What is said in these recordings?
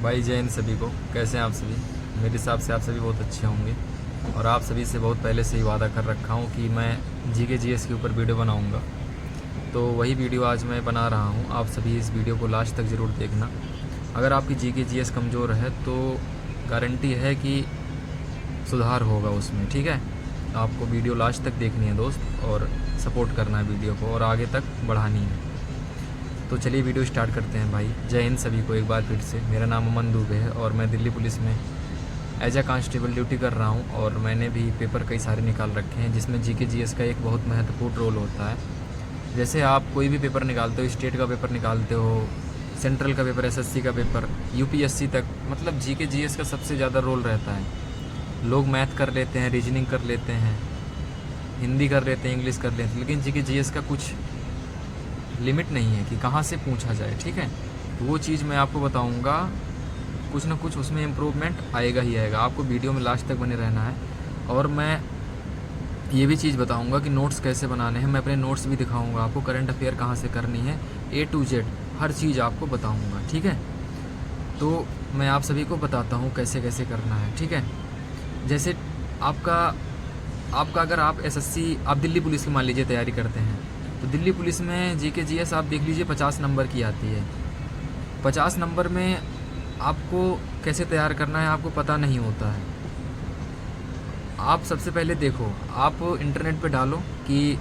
भाई जय हिंद सभी को। कैसे हैं आप सभी? मेरे हिसाब से आप सभी बहुत अच्छे होंगे और आप सभी से बहुत पहले से ही वादा कर रखा हूँ कि मैं जीके जीएस के ऊपर वीडियो बनाऊँगा। तो वही वीडियो आज मैं बना रहा हूँ। आप सभी इस वीडियो को लास्ट तक ज़रूर देखना। अगर आपकी जीके जीएस कमज़ोर है तो गारंटी है कि सुधार होगा उसमें, ठीक है। आपको वीडियो लास्ट तक देखनी है दोस्त, और सपोर्ट करना है वीडियो को और आगे तक बढ़ानी है। तो चलिए वीडियो स्टार्ट करते हैं भाई। जय हिंद सभी को एक बार फिर से। मेरा नाम अमन दुबे है और मैं दिल्ली पुलिस में एज ए कांस्टेबल ड्यूटी कर रहा हूं और मैंने भी पेपर कई सारे निकाल रखे हैं जिसमें जीके जीएस का एक बहुत महत्वपूर्ण रोल होता है। जैसे आप कोई भी पेपर निकालते हो, स्टेट का पेपर निकालते हो, सेंट्रल का पेपर, एसएससी का पेपर, यूपीएससी तक, मतलब जीके जीएस का सबसे ज़्यादा रोल रहता है। लोग मैथ कर लेते हैं, रीजनिंग कर लेते हैं, हिंदी कर लेते हैं, इंग्लिश कर लेते हैं, लेकिन जीके जीएस का कुछ लिमिट नहीं है कि कहाँ से पूछा जाए, ठीक है। तो वो चीज़ मैं आपको बताऊंगा, कुछ ना कुछ उसमें इम्प्रूवमेंट आएगा ही आएगा। आपको वीडियो में लास्ट तक बने रहना है। और मैं ये भी चीज़ बताऊंगा कि नोट्स कैसे बनाने हैं। मैं अपने नोट्स भी दिखाऊंगा आपको, करंट अफेयर कहाँ से करनी है, A to Z हर चीज़ आपको बताऊँगा, ठीक है। तो मैं आप सभी को बताता हूँ कैसे कैसे करना है, ठीक है। जैसे आपका अगर आप एसएससी, आप दिल्ली पुलिस की मान लीजिए तैयारी करते हैं, तो दिल्ली पुलिस में जीके जीएस आप देख लीजिए 50 नंबर की आती है। 50 नंबर में आपको कैसे तैयार करना है आपको पता नहीं होता है। आप सबसे पहले देखो, आप इंटरनेट पे डालो कि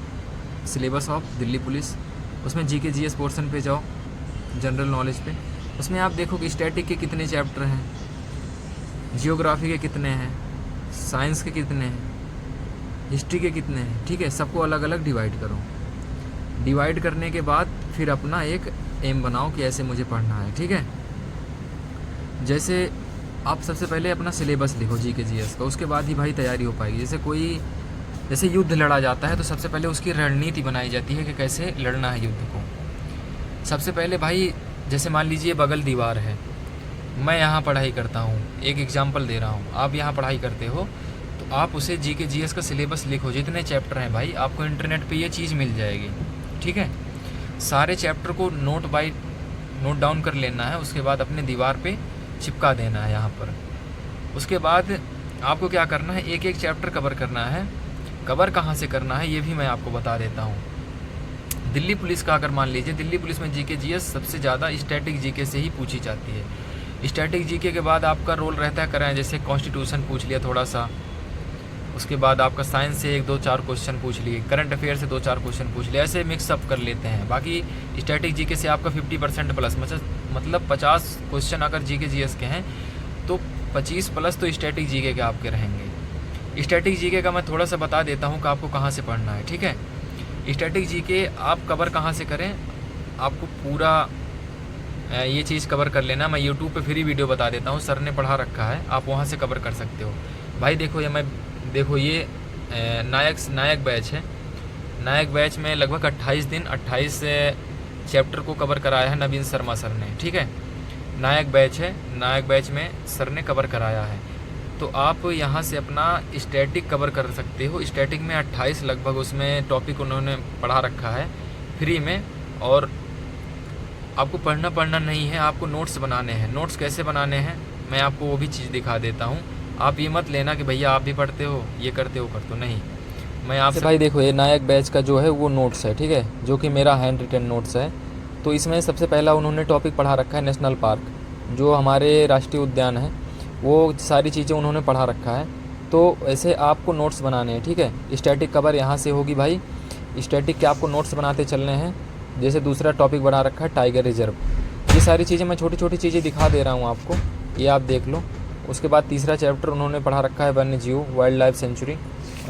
सिलेबस ऑफ दिल्ली पुलिस, उसमें जीके जीएस पोर्शन पे जाओ, जनरल नॉलेज पे। उसमें आप देखो कि स्टैटिक के कितने चैप्टर हैं, जियोग्राफी के कितने हैं, साइंस के कितने हैं, हिस्ट्री के कितने हैं, ठीक है। सबको अलग अलग डिवाइड करो। डिवाइड करने के बाद फिर अपना एक एम बनाओ कि ऐसे मुझे पढ़ना है, ठीक है। जैसे आप सबसे पहले अपना सिलेबस लिखो जीके जीएस का, उसके बाद ही भाई तैयारी हो पाएगी। जैसे युद्ध लड़ा जाता है तो सबसे पहले उसकी रणनीति बनाई जाती है कि कैसे लड़ना है युद्ध को। सबसे पहले भाई, जैसे मान लीजिए बगल दीवार है, मैं यहाँ पढ़ाई करता हूँ, एक एग्जाम्पल दे रहा हूँ, आप यहाँ पढ़ाई करते हो, तो आप उसे जीके जीएस का सिलेबस लिखो, जितने चैप्टर हैं भाई, आपको इंटरनेट पे ये चीज़ मिल जाएगी, ठीक है। सारे चैप्टर को नोट डाउन कर लेना है, उसके बाद अपने दीवार पे चिपका देना है यहाँ पर। उसके बाद आपको क्या करना है, एक एक चैप्टर कवर करना है। कवर कहाँ से करना है ये भी मैं आपको बता देता हूँ। दिल्ली पुलिस का अगर मान लीजिए, दिल्ली पुलिस में जीके जीएस सबसे ज़्यादा स्टैटिक जीके से ही पूछी जाती है। स्टैटिक जीके के बाद आपका रोल रहता है कराएं, जैसे कॉन्स्टिट्यूशन पूछ लिया थोड़ा सा, उसके बाद आपका साइंस से 1-2-4 क्वेश्चन पूछ लिए, करंट अफेयर से 2-4 क्वेश्चन पूछ लिए, ऐसे मिक्सअप कर लेते हैं। बाकी स्टैटिक जीके से आपका 50% प्लस, मतलब 50 क्वेश्चन अगर जीके जीएस के हैं तो 25 प्लस तो स्टैटिक जीके के आपके रहेंगे। स्टैटिक जीके का मैं थोड़ा सा बता देता हूँ कि आपको कहाँ से पढ़ना है, ठीक है। स्टैटिक जीके आप कवर कहाँ से करें, आपको पूरा ये चीज़ कवर कर लेना। मैं यूट्यूब पे फ्री वीडियो बता देता हूँ, सर ने पढ़ा रखा है, आप वहाँ से कवर कर सकते हो भाई। देखो ये नायक बैच है। नायक बैच में लगभग 28 चैप्टर को कवर कराया है नवीन शर्मा सर ने, ठीक है। नायक बैच है, नायक बैच में सर ने कवर कराया है। तो आप यहाँ से अपना स्टैटिक कवर कर सकते हो। स्टैटिक में 28 लगभग उसमें टॉपिक उन्होंने पढ़ा रखा है फ्री में। और आपको पढ़ना नहीं है, आपको नोट्स बनाने हैं। नोट्स कैसे बनाने हैं मैं आपको वो भी चीज़ दिखा देता हूँ। आप ये मत लेना कि भैया आप भी पढ़ते हो, ये करते हो नहीं। मैं आपसे भाई देखो, ये नायक बैच का जो है वो नोट्स है, ठीक है, जो कि मेरा हैंड रिटन नोट्स है। तो इसमें सबसे पहला उन्होंने टॉपिक पढ़ा रखा है नेशनल पार्क, जो हमारे राष्ट्रीय उद्यान है, वो सारी चीज़ें उन्होंने पढ़ा रखा है। तो ऐसे आपको नोट्स बनाने हैं, ठीक है। स्टैटिक कवर यहाँ से होगी भाई। स्टैटिक के आपको नोट्स बनाते चलने हैं। जैसे दूसरा टॉपिक बना रखा है टाइगर रिजर्व। ये सारी चीज़ें मैं छोटी छोटी चीज़ें दिखा दे रहा हूँ आपको, ये आप देख लो। उसके बाद तीसरा चैप्टर उन्होंने पढ़ा रखा है वन्य जीव, वाइल्ड लाइफ सेंचुरी।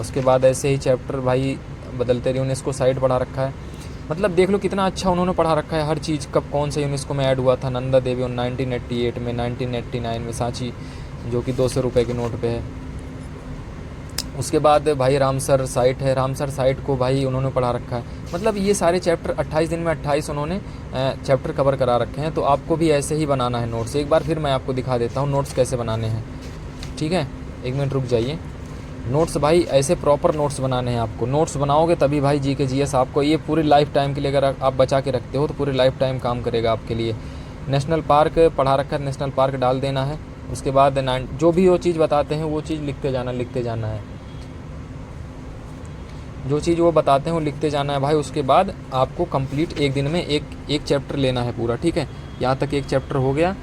उसके बाद ऐसे ही चैप्टर भाई बदलते रहे, यूनेस्को साइट पढ़ा रखा है। मतलब देख लो कितना अच्छा उन्होंने पढ़ा रखा है। हर चीज़ कब कौन से यूनेस्को में ऐड हुआ था, नंदा देवी 1988 में, 1989 में सांची, जो कि 200 रुपये के नोट पे है। उसके बाद भाई रामसर साइट है, रामसर साइट को भाई उन्होंने पढ़ा रखा है। मतलब ये सारे चैप्टर 28 दिन में 28 उन्होंने चैप्टर कवर करा रखे हैं। तो आपको भी ऐसे ही बनाना है नोट्स। एक बार फिर मैं आपको दिखा देता हूँ नोट्स कैसे बनाने हैं, ठीक है। 1 मिनट रुक जाइए। नोट्स भाई ऐसे प्रॉपर नोट्स बनाने हैं आपको। नोट्स बनाओगे तभी भाई जीके जीएस आपको ये पूरी लाइफ टाइम के लिए, अगर आप बचा के रखते हो तो पूरी लाइफ टाइम काम करेगा आपके लिए। नेशनल पार्क पढ़ा रखा है, नेशनल पार्क डाल देना है। उसके बाद जो भी वो चीज़ बताते हैं वो चीज़ लिखते जाना है, जो चीज़ वो बताते हैं वो लिखते जाना है भाई। उसके बाद आपको कंप्लीट एक दिन में एक चैप्टर लेना है पूरा, ठीक है। यहाँ तक एक चैप्टर हो गया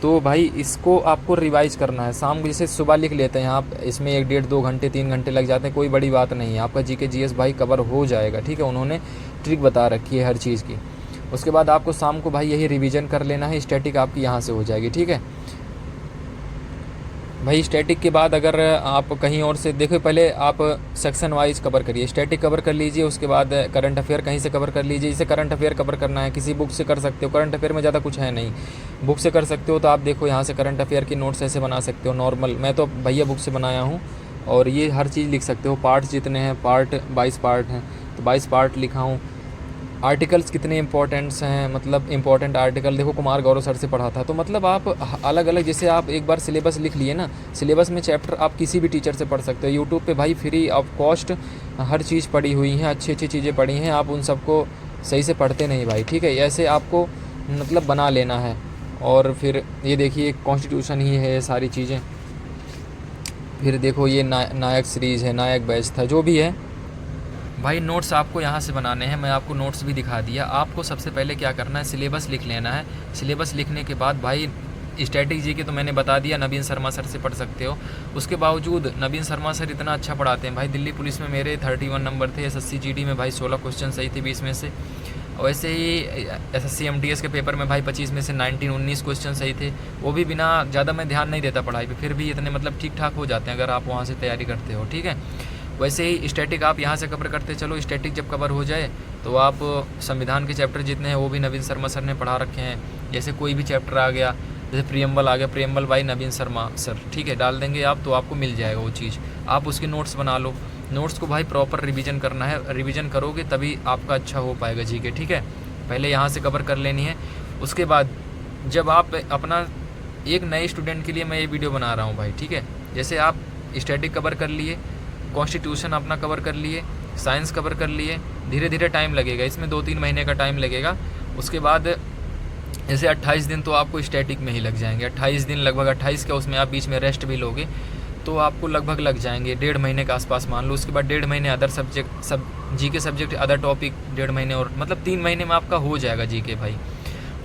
तो भाई इसको आपको रिवाइज़ करना है। शाम को जैसे सुबह लिख लेते हैं आप, इसमें 1 डेढ़ 2 घंटे 3 घंटे लग जाते हैं, कोई बड़ी बात नहीं है, आपका जीके जीएस भाई कवर हो जाएगा, ठीक है। उन्होंने ट्रिक बता रखी है हर चीज़ की। उसके बाद आपको शाम को भाई यही रिवीजन कर लेना है, स्टैटिक आपकी यहाँ से हो जाएगी, ठीक है भाई। स्टैटिक के बाद अगर आप कहीं और से देखो, पहले आप सेक्शन वाइज कवर करिए, स्टैटिक कवर कर लीजिए, उसके बाद करंट अफेयर कहीं से कवर कर लीजिए। जैसे करंट अफेयर कवर करना है किसी बुक से कर सकते हो, करंट अफेयर में ज़्यादा कुछ है नहीं, बुक से कर सकते हो। तो आप देखो यहाँ से करंट अफेयर की नोट्स ऐसे बना सकते हो नॉर्मल, मैं तो भैया बुक से बनाया हूँ, और ये हर चीज़ लिख सकते हो। पार्ट्स जितने हैं, पार्ट 22 पार्ट हैं तो 22 पार्ट लिखा हूँ। आर्टिकल्स कितने इंपॉर्टेंट्स हैं, मतलब इंपॉर्टेंट आर्टिकल देखो कुमार गौरव सर से पढ़ा था। तो मतलब आप अलग अलग, जैसे आप एक बार सिलेबस लिख लिए ना, सिलेबस में चैप्टर आप किसी भी टीचर से पढ़ सकते हो। यूट्यूब पे भाई फ्री ऑफ कॉस्ट हर चीज़ पढ़ी हुई हैं, अच्छी अच्छी चीज़ें पढ़ी हैं, आप उन सबको सही से पढ़ते नहीं भाई, ठीक है। ऐसे आपको मतलब बना लेना है। और फिर ये देखिए कॉन्स्टिट्यूशन ही है ये सारी चीज़ें। फिर देखो ये नायक सीरीज़ है, नायक बैच था, जो भी है भाई। नोट्स आपको यहाँ से बनाने हैं, मैं आपको नोट्स भी दिखा दिया। आपको सबसे पहले क्या करना है, सिलेबस लिख लेना है। सिलेबस लिखने के बाद भाई स्टैटिक जी के तो मैंने बता दिया, नवीन शर्मा सर से पढ़ सकते हो। उसके बावजूद नवीन शर्मा सर इतना अच्छा पढ़ाते हैं भाई। दिल्ली पुलिस में मेरे 31 नंबर थे, SSC GD में भाई 16 क्वेश्चन सही थे 20 में से। वैसे ही SSC MTS के पेपर में भाई 25 में से 19 क्वेश्चन सही थे, वो भी बिना ज़्यादा मैं ध्यान नहीं देता पढ़ाई पे, फिर भी इतने मतलब ठीक ठाक हो जाते हैं अगर आप वहाँ से तैयारी करते हो, ठीक है। वैसे ही स्टैटिक आप यहाँ से कवर करते चलो। स्टैटिक जब कवर हो जाए तो आप संविधान के चैप्टर जितने हैं वो भी नवीन शर्मा सर ने पढ़ा रखे हैं। जैसे कोई भी चैप्टर आ गया, जैसे प्रियम्बल आ गया, preamble by Naveen Sharma sir, ठीक है, डाल देंगे आप तो आपको मिल जाएगा वो चीज़। आप उसके नोट्स बना लो। नोट्स को भाई प्रॉपर रिवीजन करना है, रिवीजन करोगे तभी आपका अच्छा हो पाएगा जीके, ठीक है। पहले यहाँ से कवर कर लेनी है। उसके बाद जब आप अपना एक नए स्टूडेंट के लिए मैं ये वीडियो बना रहा हूँ भाई, ठीक है। जैसे आप स्टैटिक कवर कर लिए, कॉन्स्टिट्यूशन अपना कवर कर लिए, साइंस कवर कर लिए, धीरे धीरे टाइम लगेगा इसमें, 2-3 महीने का टाइम लगेगा। उसके बाद जैसे 28 दिन तो आपको स्टैटिक में ही लग जाएंगे, 28 दिन लगभग, 28 का उसमें आप बीच में रेस्ट भी लोगे तो आपको लगभग लग जाएंगे 1.5 महीने के आसपास मान लो। उसके बाद 1.5 महीने अदर सब्जेक्ट, सब जीके सब्जेक्ट, अदर टॉपिक 1.5 महीने, और मतलब 3 महीने में आपका हो जाएगा जीके भाई।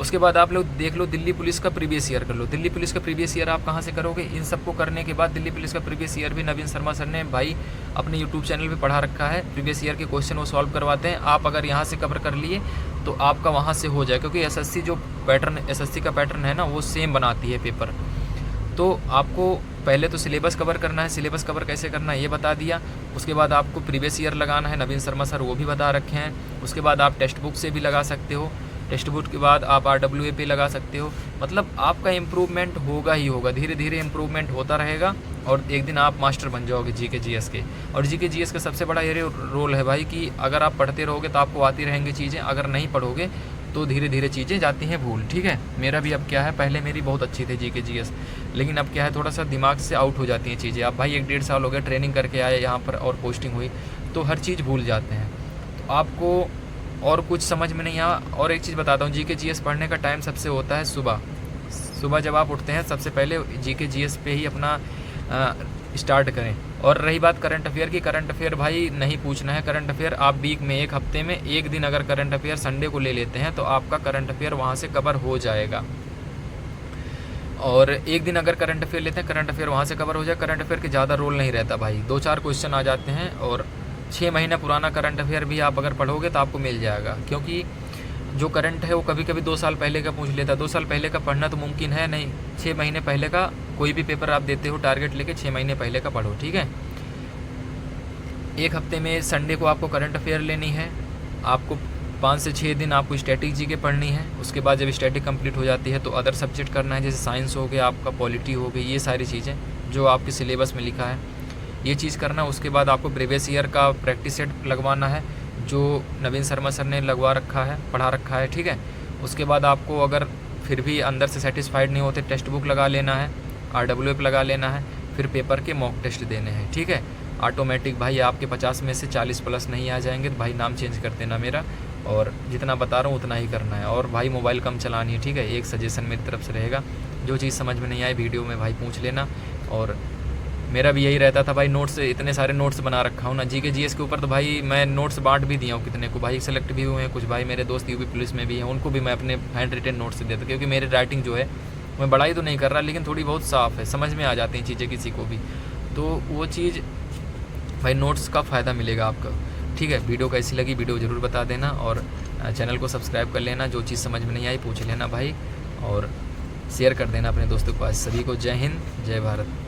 उसके बाद आप लोग देख लो दिल्ली पुलिस का प्रीवियस ईयर कर लो। दिल्ली पुलिस का प्रीवियस ईयर आप कहाँ से करोगे, इन सबको करने के बाद दिल्ली पुलिस का प्रीवियस ईयर भी नवीन शर्मा सर ने भाई अपने यूट्यूब चैनल पे पढ़ा रखा है। प्रीवियस ईयर के क्वेश्चन वो सॉल्व करवाते हैं। आप अगर यहाँ से कवर कर लिए तो आपका वहाँ से हो जाए, क्योंकि SSC जो पैटर्न, SSC का पैटर्न है ना वो सेम बनाती है पेपर। तो आपको पहले तो सिलेबस कवर करना है। सिलेबस कवर कैसे करना है ये बता दिया। उसके बाद आपको प्रीवियस ईयर लगाना है, नवीन शर्मा सर वो भी बता रखे हैं। उसके बाद आप टेक्स्ट बुक से भी लगा सकते हो, टेक्स्ट बुक के बाद आप RWA पे लगा सकते हो। मतलब आपका इम्प्रूवमेंट होगा ही होगा, धीरे धीरे इम्प्रूवमेंट होता रहेगा और एक दिन आप मास्टर बन जाओगे जीके जीएस के। और जीके जीएस का सबसे बड़ा ये रोल है भाई कि अगर आप पढ़ते रहोगे तो आपको आती रहेंगी चीज़ें, अगर नहीं पढ़ोगे तो धीरे धीरे चीज़ें जाती हैं भूल, ठीक है। मेरा भी अब क्या है, पहले मेरी बहुत अच्छी थी जीके जीएस, लेकिन अब क्या है थोड़ा सा दिमाग से आउट हो जाती हैं चीज़ें। आप भाई 1-1.5 साल हो गया ट्रेनिंग करके आए यहाँ पर और पोस्टिंग हुई तो हर चीज़ भूल जाते हैं। तो आपको और कुछ समझ में नहीं आया। और एक चीज़ बताता हूँ, जीके जीएस पढ़ने का टाइम सबसे होता है सुबह। सुबह जब आप उठते हैं सबसे पहले जीके जीएस पे ही अपना स्टार्ट करें। और रही बात करंट अफेयर की, करंट अफेयर भाई नहीं पूछना है। करंट अफेयर आप वीक में, एक हफ्ते में एक दिन अगर करंट अफेयर संडे को ले लेते हैं तो आपका करंट अफेयर वहाँ से कवर हो जाएगा। और एक दिन अगर करंट अफेयर लेते हैं, करंट अफेयर वहाँ से कवर हो जाए। करंट अफेयर के ज़्यादा रोल नहीं रहता भाई, 2-4 क्वेश्चन आ जाते हैं। और 6 महीना पुराना करंट अफेयर भी आप अगर पढ़ोगे तो आपको मिल जाएगा, क्योंकि जो करंट है वो कभी कभी 2 साल पहले का पूछ लेता है। 2 साल पहले का पढ़ना तो मुमकिन है नहीं, 6 महीने पहले का कोई भी पेपर आप देते हो टारगेट लेके 6 महीने पहले का पढ़ो, ठीक है। एक हफ्ते में संडे को आपको करंट अफेयर लेनी है। आपको 5 से 6 दिन आपको स्टैटिक जीके पढ़नी है। उसके बाद जब स्टैटिक कंप्लीट हो जाती है तो अदर सब्जेक्ट करना है, जैसे साइंस हो गया, आपका पॉलिटी हो गई, ये सारी चीज़ें जो आपके सिलेबस में लिखा है ये चीज़ करना। उसके बाद आपको प्रीवियस ईयर का प्रैक्टिस सेट लगवाना है जो नवीन शर्मा सर ने लगवा रखा है, पढ़ा रखा है, ठीक है। उसके बाद आपको अगर फिर भी अंदर से सेटिस्फाइड नहीं होते, टेक्स्ट बुक लगा लेना है, RWA लगा लेना है, फिर पेपर के मॉक टेस्ट देने हैं, ठीक है। ऑटोमेटिक भाई आपके 50 में से 40 प्लस नहीं आ जाएंगे तो भाई नाम चेंज कर देना मेरा, और जितना बता रहा हूँ उतना ही करना है। और भाई मोबाइल कम चलानी है, ठीक है। एक सजेशन मेरी तरफ से रहेगा, जो चीज़ समझ में नहीं आए वीडियो में भाई पूछ लेना। और मेरा भी यही रहता था भाई, नोट्स इतने सारे नोट्स बना रखा हूँ ना जीके जीएस के ऊपर, तो भाई मैं नोट्स बांट भी दिया हूँ कितने को, भाई सेलेक्ट भी हुए हैं कुछ भाई मेरे दोस्त यूपी पुलिस में भी हैं, उनको भी मैं अपने हैंड रिटेन नोट्स देता, क्योंकि मेरी राइटिंग जो है मैं बड़ाई तो नहीं कर रहा, लेकिन थोड़ी बहुत साफ़ है, समझ में आ जाती हैं चीज़ें किसी को भी, तो वो चीज़ भाई नोट्स का फ़ायदा मिलेगा आपका, ठीक है। वीडियो कैसी लगी वीडियो ज़रूर बता देना, और चैनल को सब्सक्राइब कर लेना, जो चीज़ समझ में नहीं आई पूछ लेना भाई, और शेयर कर देना अपने दोस्तों के पास। सभी को जय हिंद, जय भारत।